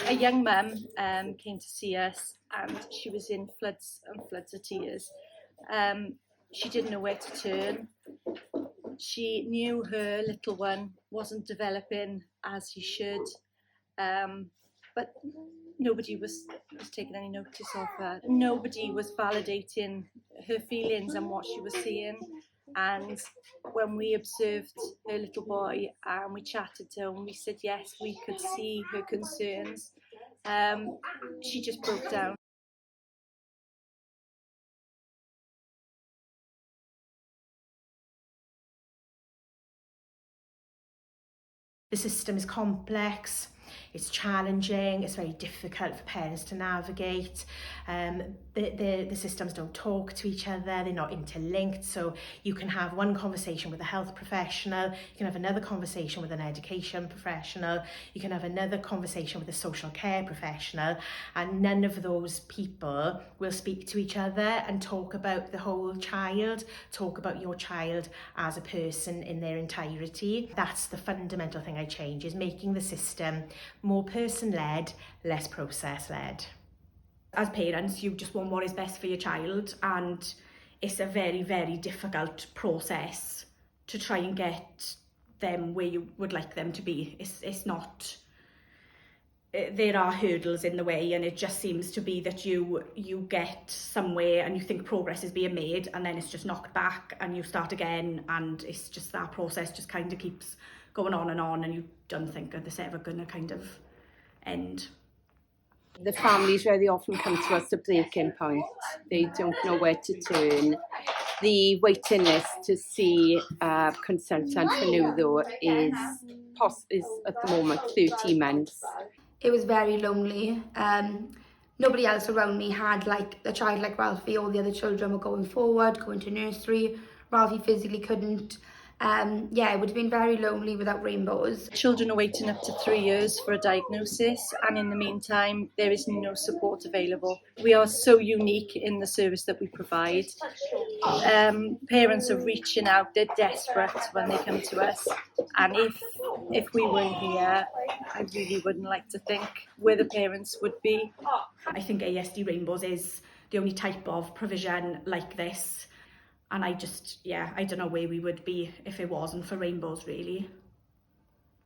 A young mum came to see us, and she was in floods and floods of tears. She didn't know where to turn. She knew her little one wasn't developing as he should, but nobody was taking any notice of her. Nobody was validating her feelings and what she was seeing. And when we observed her little boy and we chatted to him, we said yes, we could see her concerns. She just broke down. The system is complex, it's challenging, it's very difficult for parents to navigate. The systems don't talk to each other, they're not interlinked, so you can have one conversation with a health professional, you can have another conversation with an education professional, you can have another conversation with a social care professional, and none of those people will speak to each other and talk about the whole child, talk about your child as a person in their entirety. That's the fundamental thing I change, is making the system more person-led, less process-led. As parents, you just want what is best for your child, and it's a very, very difficult process to try and get them where you would like them to be. It's not, there are hurdles in the way, and it just seems to be that you get somewhere and you think progress is being made, and then it's just knocked back and you start again, and it's just that process just kind of keeps going on, and you don't think that this ever going to kind of end. The families really often come to us at breaking point. They don't know where to turn. The waiting list to see a consultant for neuro is at the moment 30 months. It was very lonely. Nobody else around me had like a child like Ralphie. All the other children were going forward, going to nursery. Ralphie physically couldn't. It would have been very lonely without Rainbows. Children are waiting up to 3 years for a diagnosis, and in the meantime there is no support available. We are so unique in the service that we provide. Parents are reaching out, they're desperate when they come to us, and if we weren't here, I really wouldn't like to think where the parents would be. I think ASD Rainbows is the only type of provision like this. And I don't know where we would be if it wasn't for Rainbows, really.